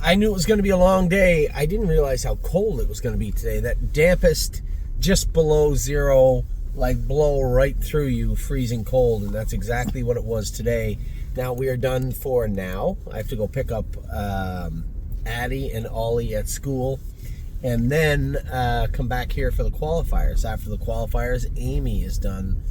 I knew it was going to be a long day. I didn't realize how cold it was going to be today. That dampest, just below zero, like blow right through you, freezing cold, and that's exactly what it was today. Now we are done for now. I have to go pick up Addie and Ollie at school, and then come back here for the qualifiers. After the qualifiers, Amy is done.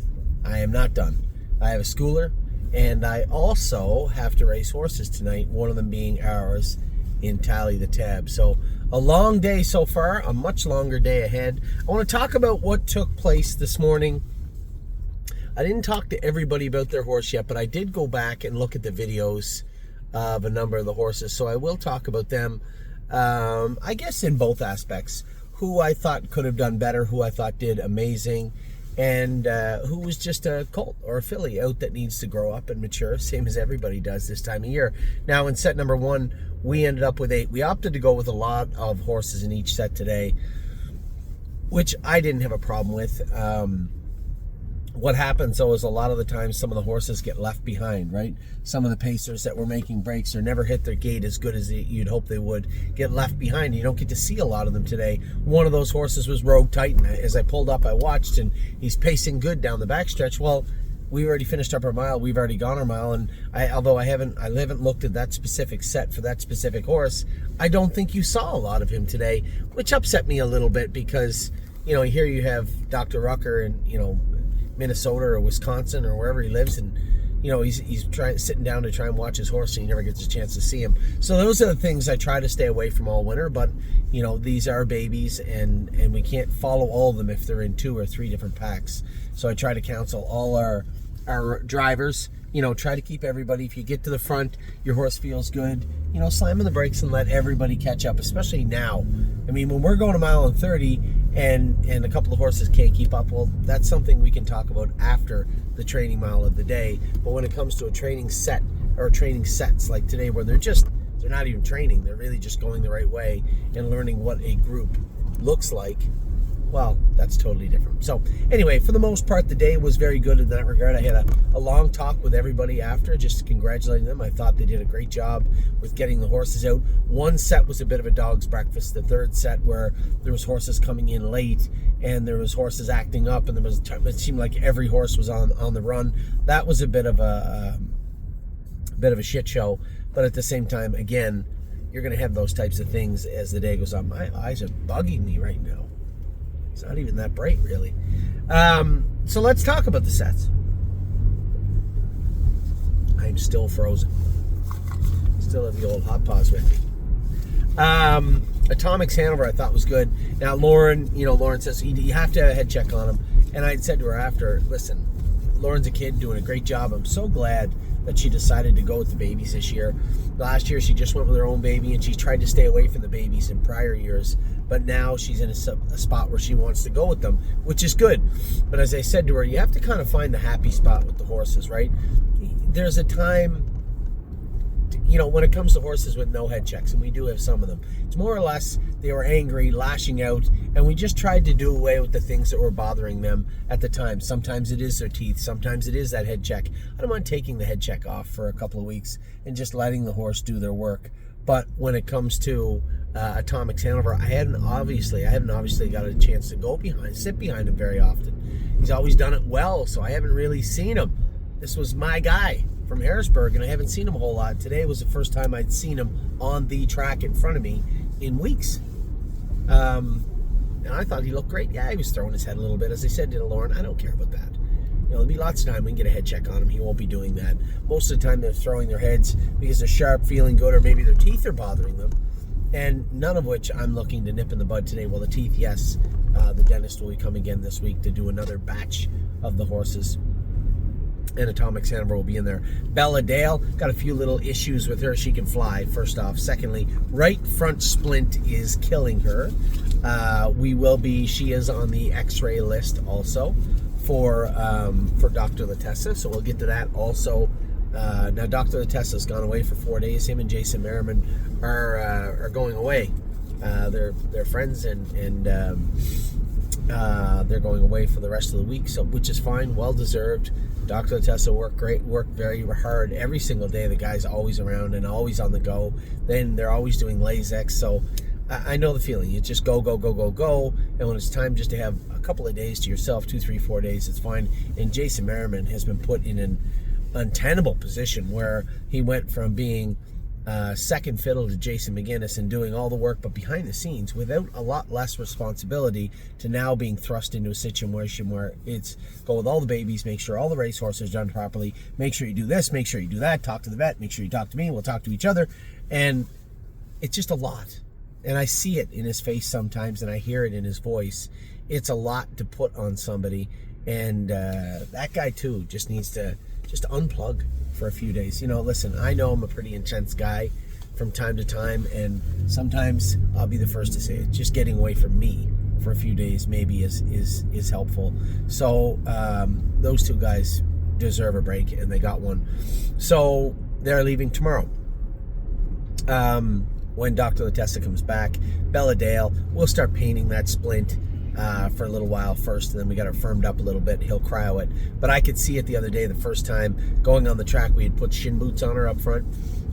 I am not done. I have a schooler, and I also have to race horses tonight, one of them being ours in Tally the Tab. So a long day so far, a much longer day ahead. I want to talk about what took place this morning. I didn't talk to everybody about their horse yet, but I did go back and look at the videos of a number of the horses, so I will talk about them, I guess in both aspects. Who I thought could have done better, who I thought did amazing, and who was just a colt or a filly out that needs to grow up and mature, same as everybody does this time of year. Now in set number 1, we ended up with 8. We opted to go with a lot of horses in each set today, which I didn't have a problem with. What happens though is a lot of the time some of the horses get left behind, right? Some of the pacers that were making breaks or never hit their gait as good as you'd hope they would get left behind. You don't get to see a lot of them today. One of those horses was Rogue Titan. As I pulled up, I watched, and he's pacing good down the backstretch. Well, we already finished up our mile. We've already gone our mile, and although I haven't looked at that specific set for that specific horse, I don't think you saw a lot of him today, which upset me a little bit because, you know, here you have Dr. Rucker and, you know, Minnesota or Wisconsin or wherever he lives, and you know he's sitting down to try and watch his horse, and he never gets a chance to see him. So those are the things I try to stay away from all winter. But you know, these are babies, and we can't follow all of them if they're in 2 or 3 different packs. So I try to counsel all our drivers, you know, try to keep everybody, if you get to the front, your horse feels good, you know, slam on the brakes and let everybody catch up, especially now. I mean, when we're going a mile and 30 and a couple of horses can't keep up, well, that's something we can talk about after the training mile of the day. But when it comes to a training set or training sets like today, where they're not even training, they're really just going the right way and learning what a group looks like, well, that's totally different. So anyway, for the most part, the day was very good in that regard. I had a long talk with everybody after, just congratulating them. I thought they did a great job with getting the horses out. One set was a bit of a dog's breakfast. The third set, where there was horses coming in late and there was horses acting up, and it seemed like every horse was on the run. That was a bit of a shit show. But at the same time, again, you're going to have those types of things as the day goes on. My eyes are bugging me right now. It's not even that bright, really. So let's talk about the sets. I'm still frozen. Still have the old hot paws with me. Atomics Hanover I thought was good. Now Lauren says you have to have a head check on him. And I said to her after, listen, Lauren's a kid doing a great job. I'm so glad that she decided to go with the babies this year. Last year she just went with her own baby, and she tried to stay away from the babies in prior years. But now she's in a spot where she wants to go with them, which is good. But as I said to her, you have to kind of find the happy spot with the horses, right? There's a time, you know, when it comes to horses with no head checks, and we do have some of them, it's more or less they were angry, lashing out, and we just tried to do away with the things that were bothering them at the time. Sometimes it is their teeth, sometimes it is that head check. I don't mind taking the head check off for a couple of weeks and just letting the horse do their work. But when it comes to Atomics Hanover, I haven't obviously got a chance to sit behind him very often. He's always done it well, so I haven't really seen him. This was my guy from Harrisburg, and I haven't seen him a whole lot. Today was the first time I'd seen him on the track in front of me in weeks. And I thought he looked great. Yeah, he was throwing his head a little bit. As I said to Lauren, I don't care about that. You know, there'll be lots of time we can get a head check on him. He won't be doing that. Most of the time they're throwing their heads because they're sharp, feeling good, or maybe their teeth are bothering them. And none of which I'm looking to nip in the bud today. Well, the teeth, yes. The dentist will be coming again this week to do another batch of the horses. And Atomics Hanover will be in there. Bella Dale, got a few little issues with her. She can fly, first off. Secondly, right front splint is killing her. She is on the x-ray list also for Dr. Latessa, so we'll get to that also. Now Dr. Latessa's gone away for 4 days. Him and Jason Merriman are going away. They're friends, and they're going away for the rest of the week, so which is fine, well deserved. Dr. Tessa worked very hard every single day. The guy's always around and always on the go. Then they're always doing Lasix. So I know the feeling. You just go. And when it's time just to have a couple of days to yourself, 2, 3, 4 days, it's fine. And Jason Merriman has been put in an untenable position where he went from being second fiddle to Jason McGinnis and doing all the work, but behind the scenes without a lot less responsibility, to now being thrust into a situation where it's go with all the babies, make sure all the racehorses are done properly, make sure you do this, make sure you do that, talk to the vet, make sure you talk to me, we'll talk to each other. And it's just a lot. And I see it in his face sometimes, and I hear it in his voice. It's a lot to put on somebody. And that guy, too, just needs to unplug for a few days. Listen, I know I'm a pretty intense guy from time to time, and sometimes I'll be the first to say it. Just getting away from me for a few days maybe is helpful. So those two guys deserve a break, and they got one. So they're leaving tomorrow. When Dr. Latessa comes back, Bella Dale, we'll start painting that splint for a little while first, and then we got it firmed up a little bit. He'll cryo it. But I could see it the other day, the first time going on the track, we had put shin boots on her up front,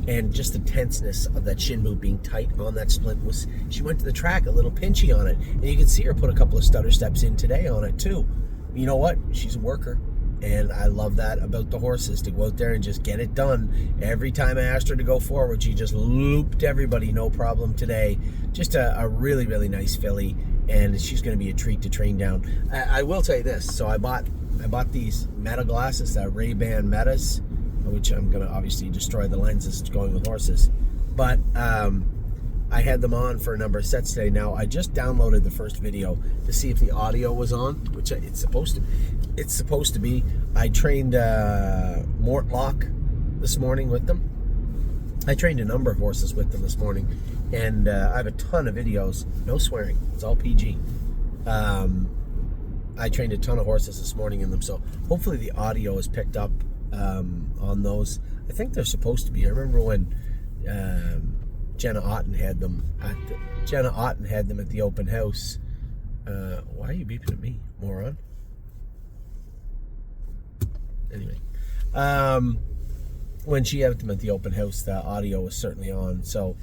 and just the tenseness of that shin boot being tight on that splint was, she went to the track a little pinchy on it. And you could see her put a couple of stutter steps in today on it too. You know what? She's a worker. And I love that about the horses, to go out there and just get it done. Every time I asked her to go forward, she just looped everybody, no problem today. Just a really, really nice filly, and she's going to be a treat to train down. I will tell you this. So I bought these Meta glasses, that Ray-Ban Metas, which I'm going to obviously destroy the lenses going with horses. But I had them on for a number of sets today. Now, I just downloaded the first video to see if the audio was on, which it's supposed to be. I trained Mortlock this morning with them. I trained a number of horses with them this morning, and I have a ton of videos. No swearing. It's all PG. I trained a ton of horses this morning in them, so hopefully the audio is picked up on those. I think they're supposed to be. I remember when Jenna Otten had them at the open house. Why are you beeping at me, moron? Anyway, when she had them at the open house, the audio was certainly on. So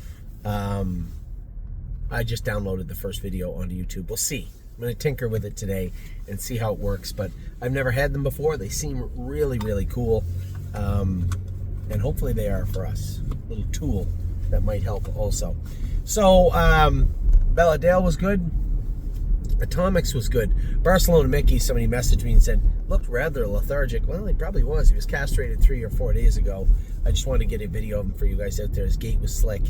I just downloaded the first video onto YouTube. We'll see. I'm going to tinker with it today and see how it works. But I've never had them before. They seem really, really cool. And hopefully they are for us. A little tool that might help also. So Bella Dale was good. Atomics was good. Barcelona Mickey, somebody messaged me and said, looked rather lethargic. Well, he probably was. He was castrated 3 or 4 days ago. I just wanted to get a video of him for you guys out there. His gait was slick.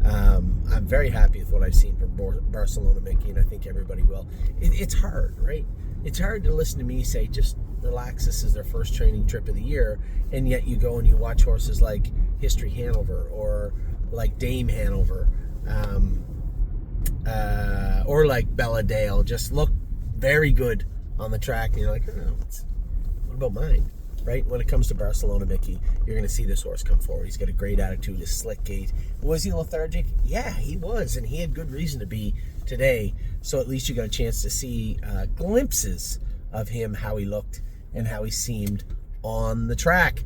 I'm very happy with what I've seen from Barcelona Mickey, and I think everybody will. It's hard, right? It's hard to listen to me say, just relax, this is their first training trip of the year, and yet you go and you watch horses like History Hanover or like Dame Hanover, or like Bella Dale, just look very good on the track, and you're like, oh, what about mine? Right? When it comes to Barcelona Mickey, you're going to see this horse come forward. He's got a great attitude, a slick gait. Was he lethargic? Yeah, he was, and he had good reason to be today. So at least you got a chance to see glimpses of him, how he looked and how he seemed on the track.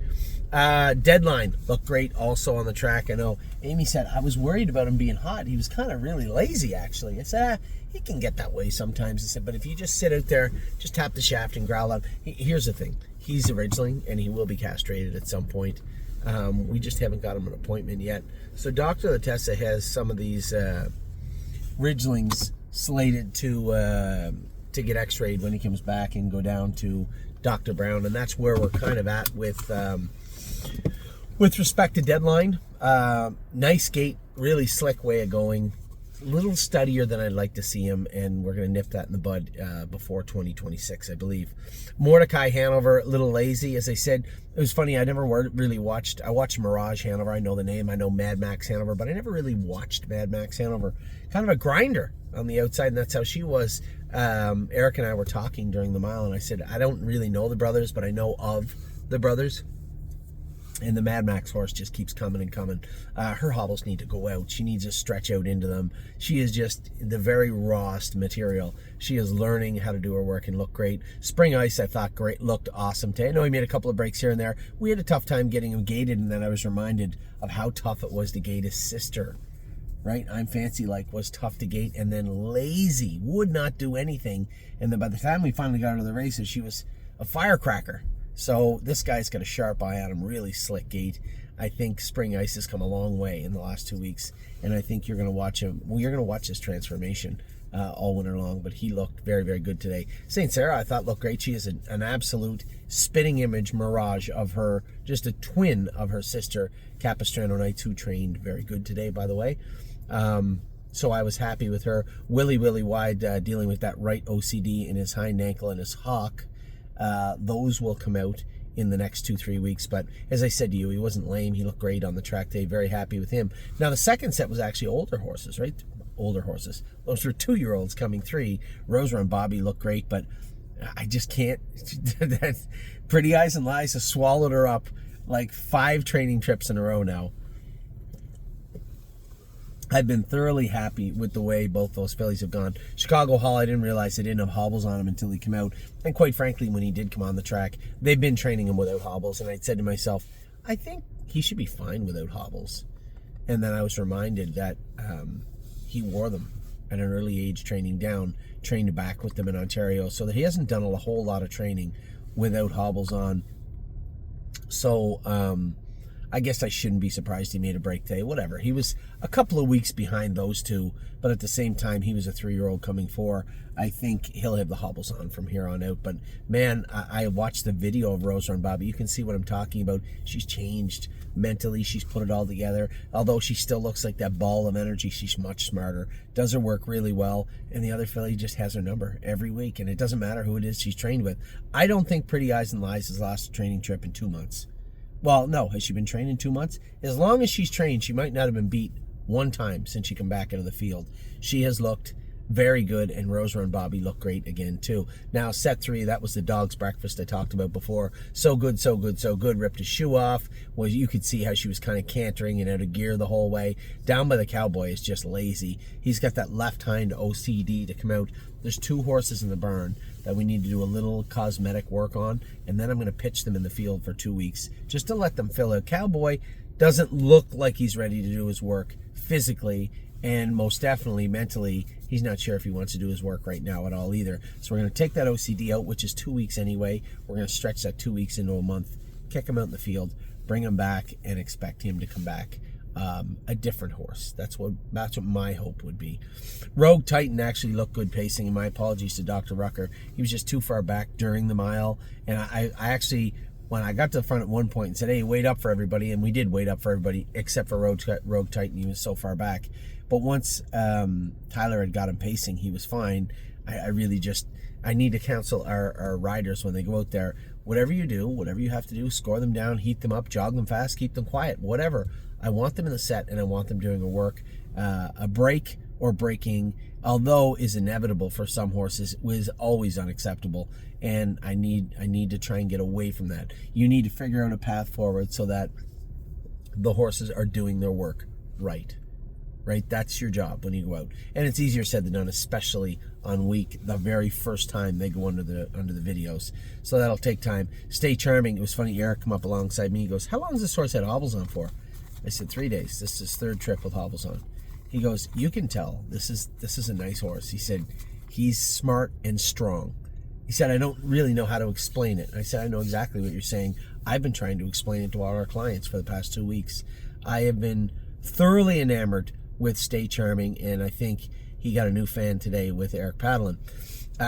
Deadline looked great also on the track. I know Amy said, I was worried about him being hot. He was kind of really lazy, actually. I said, he can get that way sometimes. I said, but if you just sit out there, just tap the shaft and growl out. Here's the thing. He's a Ridgeling, and he will be castrated at some point. We just haven't got him an appointment yet. So Dr. Latessa has some of these Ridgelings slated to get x-rayed when he comes back and go down to Dr. Brown, and that's where we're kind of at with respect to Deadline. Nice gait, really slick way of going. A little steadier than I'd like to see him, and we're going to nip that in the bud before 2026, I believe. Mordecai Hanover, a little lazy. As I said, it was funny, I never really watched. I watched Mirage Hanover. I know the name. I know Mad Max Hanover, but I never really watched Mad Max Hanover. Kind of a grinder on the outside, and that's how she was. Eric and I were talking during the mile, and I said, I don't really know the brothers, but I know of the brothers. And the Mad Max horse just keeps coming and coming. Her hobbles need to go out. She needs to stretch out into them. She is just the very rawest material. She is learning how to do her work and look great. Spring Ice, I thought looked awesome today. I know he made a couple of breaks here and there. We had a tough time getting him gated, and then I was reminded of how tough it was to gate his sister. Right? I'm Fancy Like was tough to gate, and then lazy, would not do anything. And then by the time we finally got her to the races, she was a firecracker. So this guy's got a sharp eye on him, really slick gait. I think Spring Ice has come a long way in the last 2 weeks, and I think you're going to watch him. Well, you're going to watch his transformation all winter long, but he looked very, very good today. St. Sarah, I thought, looked great. She is an absolute spitting image mirage of her, just a twin of her sister, Capistrano Knights, who trained very good today, by the way. So I was happy with her. Willie Wide dealing with that right OCD in his hind ankle and his hock. Those will come out in the next 2-3 weeks. But as I said to you, he wasn't lame. He looked great on the track day. Very happy with him. Now, the second set was actually older horses, right? Older horses. Those were 2-year-olds coming 3. Rose Run Bobby looked great, but I just can't. That Pretty Eyes and Lies has swallowed her up like 5 training trips in a row now. I've been thoroughly happy with the way both those fillies have gone. Chicago Hall, I didn't realize they didn't have hobbles on him until he came out. And quite frankly, when he did come on the track, they've been training him without hobbles. And I said to myself, I think he should be fine without hobbles. And then I was reminded that he wore them at an early age, training down, trained back with them in Ontario, so that he hasn't done a whole lot of training without hobbles on. So, I guess I shouldn't be surprised he made a break today. Whatever. He was a couple of weeks behind those two, but at the same time, he was a 3-year-old coming 4. I think he'll have the hobbles on from here on out. But man, I watched the video of Rose Run Bobby. You can see what I'm talking about. She's changed mentally. She's put it all together. Although she still looks like that ball of energy, she's much smarter. Does her work really well. And the other filly just has her number every week. And it doesn't matter who it is she's trained with. I don't think Pretty Eyes and Lies has lost a training trip in 2 months. Well, no. Has she been trained in 2 months? As long as she's trained, she might not have been beat one time since she come back into the field. She has looked very good, and Rose Run Bobby looked great again, too. Now, set 3, that was the dog's breakfast I talked about before. So good, so good, so good. Ripped his shoe off. Well, you could see how she was kind of cantering and out of gear the whole way. Down by the Cowboy is just lazy. He's got that left hind OCD to come out. There's 2 horses in the barn that we need to do a little cosmetic work on, and then I'm going to pitch them in the field for 2 weeks just to let them fill out. Cowboy doesn't look like he's ready to do his work physically, and most definitely mentally, he's not sure if he wants to do his work right now at all either. So we're going to take that OCD out, which is 2 weeks anyway. We're going to stretch that 2 weeks into a month, kick him out in the field, bring him back, and expect him to come back a different horse. That's what my hope would be. Rogue Titan actually looked good pacing, and my apologies to Dr. Rucker. He was just too far back during the mile, and I actually, when I got to the front at one point and said, hey, wait up for everybody, and we did wait up for everybody except for Rogue Titan. He was so far back. But once Tyler had got him pacing, he was fine. I need to counsel our riders when they go out there. Whatever you do, whatever you have to do, score them down, heat them up, jog them fast, keep them quiet, whatever. I want them in the set, and I want them doing a work. A break or breaking, although is inevitable for some horses, is always unacceptable. And I need to try and get away from that. You need to figure out a path forward so that the horses are doing their work right. Right? That's your job when you go out. And it's easier said than done, especially on the very first time they go under the videos. So that'll take time. Stay Charming. It was funny, Eric come up alongside me. He goes, how long has this horse had hobbles on for? I said, 3 days. This is his 3rd trip with hobbles on. He goes, you can tell. This is a nice horse. He said, he's smart and strong. He said, I don't really know how to explain it. I said, I know exactly what you're saying. I've been trying to explain it to all our clients for the past 2 weeks. I have been thoroughly enamored with Stay Charming, and I think he got a new fan today with Eric Padlin.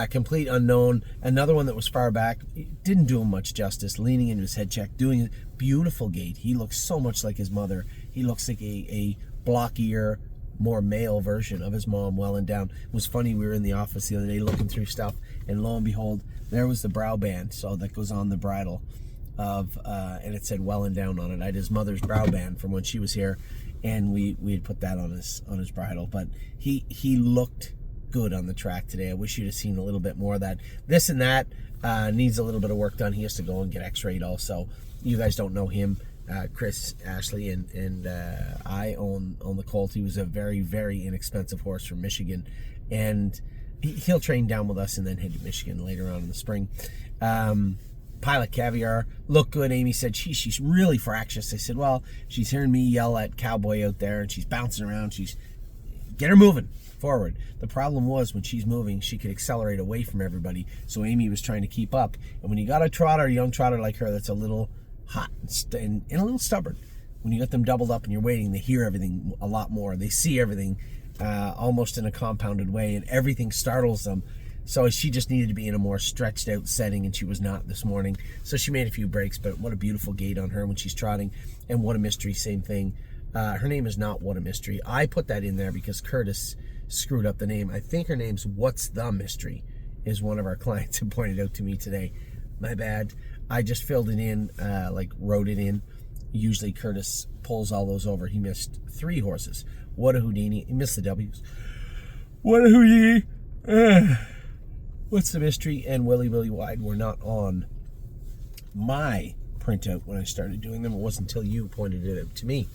Complete Unknown, another one that was far back, didn't do him much justice, leaning into his head check, doing a beautiful gait. He looks so much like his mother. He looks like a blockier, more male version of his mom, well and down. It was funny, we were in the office the other day looking through stuff, and lo and behold, there was the brow band, so that goes on the bridle of, and it said well and down on it. I had his mother's brow band from when she was here, and we had put that on his bridle. But he looked good on the track today. I wish you'd have seen a little bit more of that. This and That needs a little bit of work done. He has to go and get x-rayed also. You guys don't know him. Chris, Ashley, and I own the colt. He was a very, very inexpensive horse from Michigan, and he'll train down with us and then head to Michigan later on in the spring. Pilot Caviar looked good. Amy said she's really fractious. I said, well, she's hearing me yell at Cowboy out there, and she's bouncing around. Get her moving forward. The problem was when she's moving, she could accelerate away from everybody. So Amy was trying to keep up. And when you got a young trotter like her, that's a little hot and a little stubborn. When you got them doubled up and you're waiting, they hear everything a lot more. They see everything almost in a compounded way, and everything startles them. So she just needed to be in a more stretched out setting, and she was not this morning. So she made a few breaks, but what a beautiful gait on her when she's trotting. And What a Mystery, same thing. Her name is not What a Mystery. I put that in there because Curtis screwed up the name. I think her name's What's the Mystery, is one of our clients who pointed out to me today. My bad. I just filled it in, wrote it in. Usually Curtis pulls all those over. He missed 3 horses. What a Houdini. He missed the W's. What a Houdini. What's the Mystery and Willy Willy Wide were not on my printout when I started doing them. It wasn't until you pointed it out to me.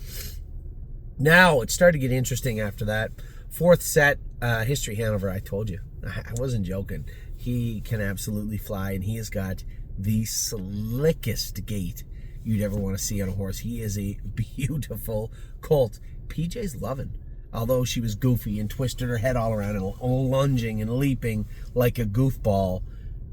Now, it started to get interesting after that. 4th set, History Hanover. I told you. I wasn't joking. He can absolutely fly, and he has got the slickest gait you'd ever want to see on a horse. He is a beautiful colt. PJ's loving. Although she was goofy and twisted her head all around and lunging and leaping like a goofball,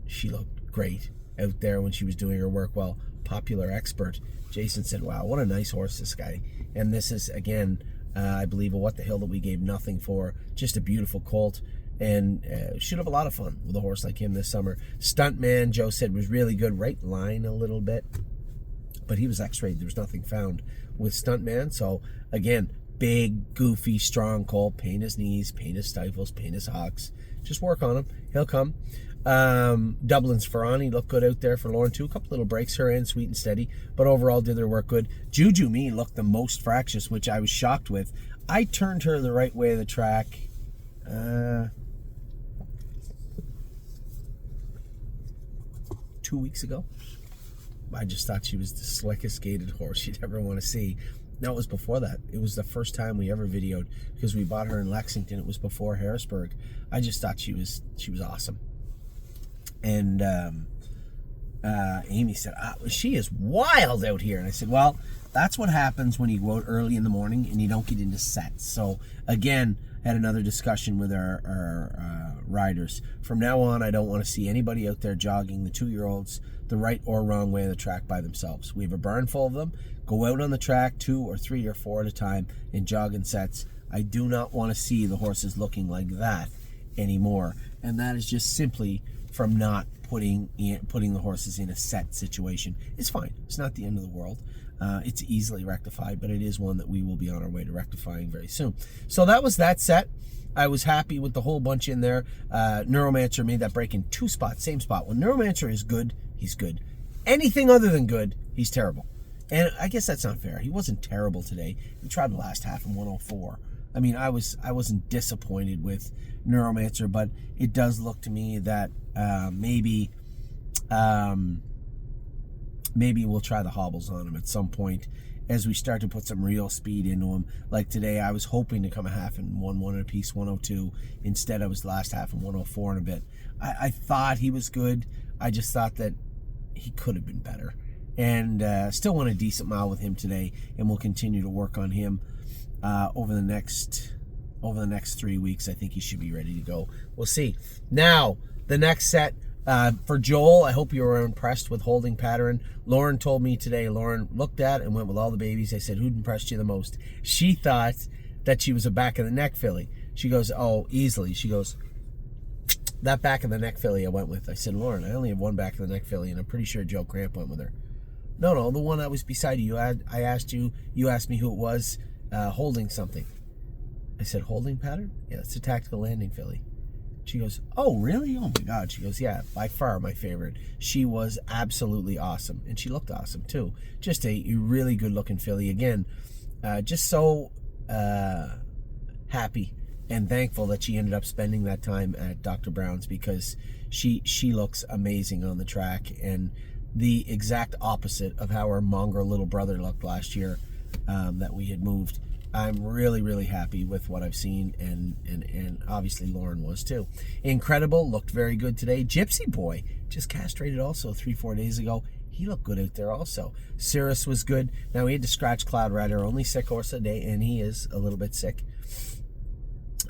she looked great out there when she was doing her work well. Popular Expert, Jason said, wow, what a nice horse this guy. And this is, again, I believe, a What the Hill that we gave nothing for. Just a beautiful colt. And should have a lot of fun with a horse like him this summer. Stuntman, Joe said, was really good. Right line a little bit. But he was x-rayed. There was nothing found with Stuntman. So, again, big, goofy, strong colt. Pain his knees, pain his stifles, pain his hocks. Just work on him. He'll come. Dublin's Ferrani looked good out there for Lauren too. A couple little breaks, her end, Sweet and Steady. But overall did their work good. Juju Me looked the most fractious, which I was shocked with. I turned her the right way of the track. 2 weeks ago. I just thought she was the slickest gated horse you'd ever want to see. No, it was before that. It was the first time we ever videoed because we bought her in Lexington. It was before Harrisburg. I just thought she was awesome. And Amy said, she is wild out here. And I said, well, that's what happens when you go out early in the morning and you don't get into sets. So, again, had another discussion with our riders. From now on, I don't want to see anybody out there jogging the 2-year-olds the right or wrong way of the track by themselves. We have a barn full of them. Go out on the track 2 or 3 or 4 at a time and jog in sets. I do not want to see the horses looking like that anymore. And that is just simply from not putting the horses in a set situation. It's fine. It's not the end of the world. It's easily rectified, but it is one that we will be on our way to rectifying very soon. So that was that set. I was happy with the whole bunch in there. Neuromancer made that break in 2 spots, same spot. When Neuromancer is good, he's good. Anything other than good, he's terrible. And I guess that's not fair. He wasn't terrible today. He tried the last half in 104. I mean, I wasn't disappointed with Neuromancer, but it does look to me that maybe we'll try the hobbles on him at some point as we start to put some real speed into him. Like today, I was hoping to come a half in 1 a piece, 102. Instead, I was last half in 104 and a bit. I thought he was good. I just thought that he could have been better. And still went a decent mile with him today, and we'll continue to work on him over the next 3 weeks. I think he should be ready to go. We'll see. Now, the next set for Joel, I hope you were impressed with holding pattern. Lauren told me today, Lauren looked at and went with all the babies. I said, who impressed you the most? She thought that she was a back of the neck filly. She goes, oh, easily. She goes, that back of the neck filly I went with. I said, Lauren, I only have one back of the neck filly, and I'm pretty sure Joe Cramp went with her. No, the one that was beside you. I asked you asked me who it was holding something. I said, holding pattern? Yeah, it's a Tactical Landing filly. She goes, oh, really? Oh, my God. She goes, yeah, by far my favorite. She was absolutely awesome, and she looked awesome, too. Just a really good-looking filly. Again, just so happy and thankful that she ended up spending that time at Dr. Brown's because she looks amazing on the track, and the exact opposite of how our mongrel little brother looked last year that we had moved. I'm really, really happy with what I've seen, and obviously Lauren was too. Incredible, looked very good today. Gypsy Boy just castrated also 3-4 days ago. He looked good out there also. Cirrus was good. Now we had to scratch Cloud Red, our only sick horse of the day, and he is a little bit sick.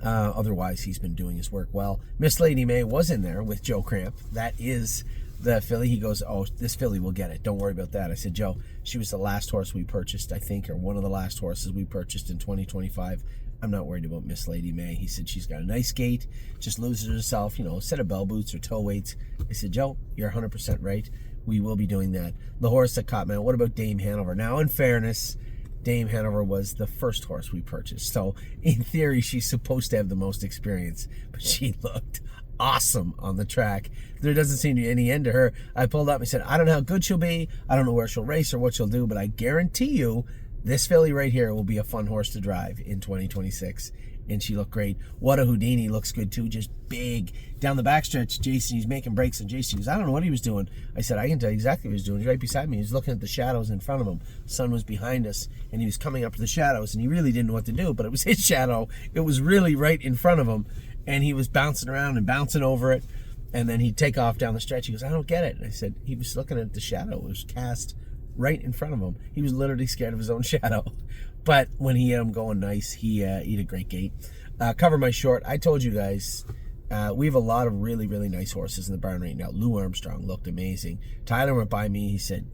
Otherwise, he's been doing his work well. Miss Lady May was in there with Joe Cramp. That is the filly. He goes, oh, this filly will get it. Don't worry about that. I said, Joe, she was the last horse we purchased, I think, or one of the last horses we purchased in 2025. I'm not worried about Miss Lady May. He said, she's got a nice gait, just loses herself, a set of bell boots or toe weights. I said, Joe, you're 100% right. We will be doing that. The horse that caught me. What about Dame Hanover? Now, in fairness, Dame Hanover was the first horse we purchased. So, in theory, she's supposed to have the most experience. But she looked awesome on the track. There doesn't seem to be any end to her. I pulled up and said, I don't know how good she'll be. I don't know where she'll race or what she'll do. But I guarantee you, this filly right here will be a fun horse to drive in 2026. And she looked great. What a Houdini looks good too, just big. Down the backstretch, Jason, he's making breaks, and Jason goes, I don't know what he was doing. I said, I can tell you exactly what he was doing. He's right beside me. He was looking at the shadows in front of him. The sun was behind us, and he was coming up to the shadows, and he really didn't know what to do, but it was his shadow. It was really right in front of him, and he was bouncing around and bouncing over it, and then he'd take off down the stretch. He goes, I don't get it. And I said, he was looking at the shadow. It was cast right in front of him. He was literally scared of his own shadow. But when he had him going nice, he had a great gait. Cover My Short. I told you guys, we have a lot of really, really nice horses in the barn right now. Lou Armstrong looked amazing. Tyler went by me. He said,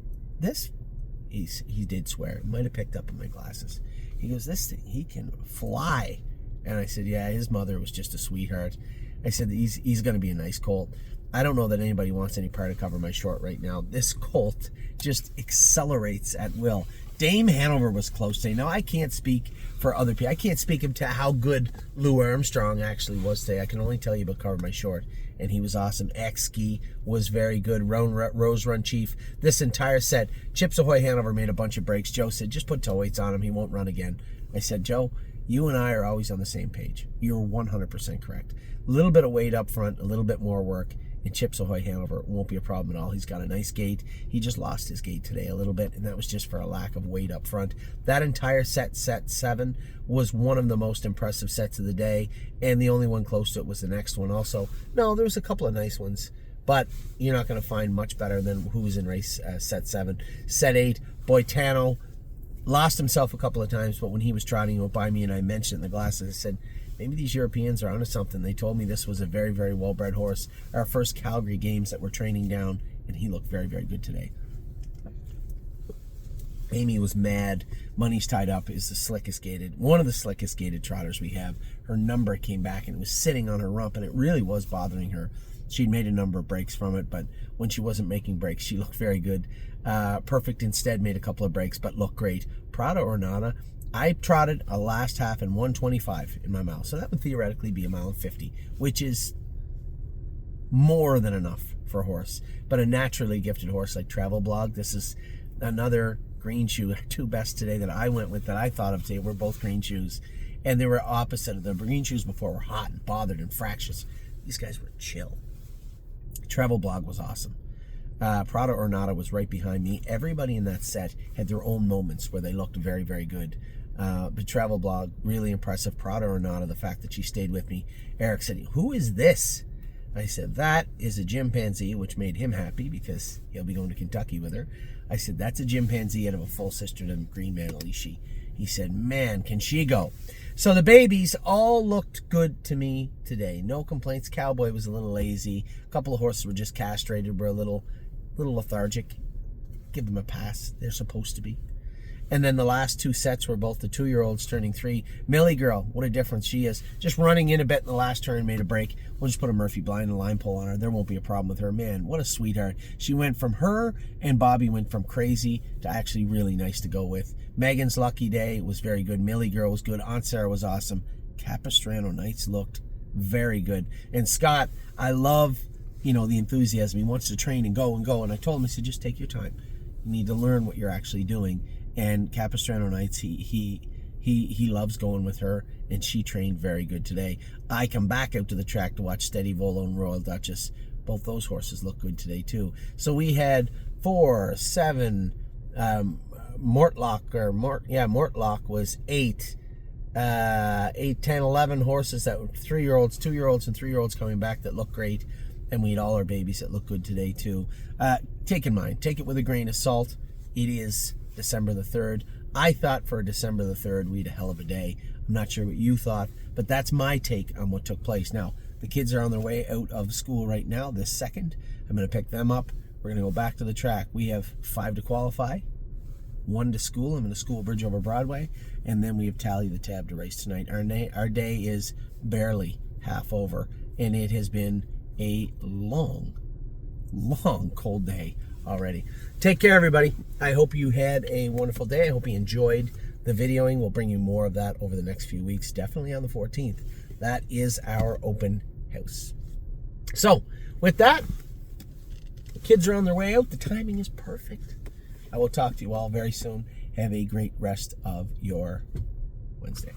he did swear. It might have picked up in my glasses. He goes, this thing, he can fly. And I said, yeah, his mother was just a sweetheart. I said, he's going to be a nice colt. I don't know that anybody wants any part of Cover My Short right now. This colt just accelerates at will. Dame Hanover was close today. Now, I can't speak for other people. I can't speak to how good Lou Armstrong actually was today. I can only tell you about Cover My Short, and he was awesome. X-Ski was very good. Rose Run Chief. This entire set. Chips Ahoy Hanover made a bunch of breaks. Joe said, just put toe weights on him. He won't run again. I said, Joe, you and I are always on the same page. You're 100% correct. A little bit of weight up front, a little bit more work, and Chips Ahoy Hanover won't be a problem at all. He's got a nice gait. He just lost his gait today a little bit, and that was just for a lack of weight up front. That entire set 7, was one of the most impressive sets of the day, and the only one close to it was the next one also. No, there was a couple of nice ones, but you're not going to find much better than who was in race set 7. Set 8, Boitano lost himself a couple of times, but when he was trotting by me and I mentioned it in the glasses, I said, maybe these Europeans are onto something. They told me this was a very, very well-bred horse. Our first Calgary games that we're training down, and he looked very, very good today. Amy was mad. Money's Tied Up is the slickest gaited, one of the slickest gaited trotters we have. Her number came back, and it was sitting on her rump, and it really was bothering her. She'd made a number of breaks from it, but when she wasn't making breaks, she looked very good. Perfect Instead made a couple of breaks, but looked great. Prada or Nada, I trotted a last half in 125 in my mile, so that would theoretically be a mile and 50, which is more than enough for a horse. But a naturally gifted horse like Travel Blog, this is another green shoe. Two best today that I went with that I thought of today were both green shoes, and they were opposite of the green shoes before were hot and bothered and fractious. These guys were chill. Travel Blog was awesome. Prada or Nada was right behind me. Everybody in that set had their own moments where they looked very, very good. But Travel Blog, really impressive. Prada or Nada, the fact that she stayed with me. Eric said, who is this? I said, that is a chimpanzee, which made him happy because he'll be going to Kentucky with her. I said, that's a chimpanzee out of a full sisterhood Green Manalishi. He said, man, can she go? So the babies all looked good to me today. No complaints. Cowboy was a little lazy. A couple of horses were just castrated, were a little lethargic. Give them a pass. They're supposed to be. And then the last two sets were both the 2-year-olds turning 3. Millie Girl, what a difference she is. Just running in a bit in the last turn, made a break. We'll just put a Murphy blind and line pull on her. There won't be a problem with her. Man, what a sweetheart. She went from her, and Bobby went from crazy to actually really nice to go with. Megan's Lucky Day was very good. Millie Girl was good. Aunt Sarah was awesome. Capistrano Nights looked very good. And Scott, I love, the enthusiasm. He wants to train and go. And I told him, I said, just take your time. You need to learn what you're actually doing. And Capistrano Nights, he loves going with her, and she trained very good today. I come back out to the track to watch Steady Volo and Royal Duchess. Both those horses look good today too. So we had 4, 7. Mortlock was 8. 8, 10, 11 horses that were 3-year-olds, 2-year-olds, and 3-year-olds coming back that look great. And we had all our babies that look good today too. Take it with a grain of salt. It is December the 3rd. I thought for December the 3rd we had a hell of a day. I'm not sure what you thought, but that's my take on what took place. Now, the kids are on their way out of school right now, this second. I'm going to pick them up. We're going to go back to the track. We have 5 to qualify, 1 to school. I'm in a school bridge over Broadway, and then we have Tally the Tab to race tonight. Our day is barely half over, and it has been a long cold day already. Take care, everybody. I hope you had a wonderful day. I hope you enjoyed the videoing. We'll bring you more of that over the next few weeks, definitely on the 14th. That is our open house. So with that, the kids are on their way out. The timing is perfect. I will talk to you all very soon. Have a great rest of your Wednesday.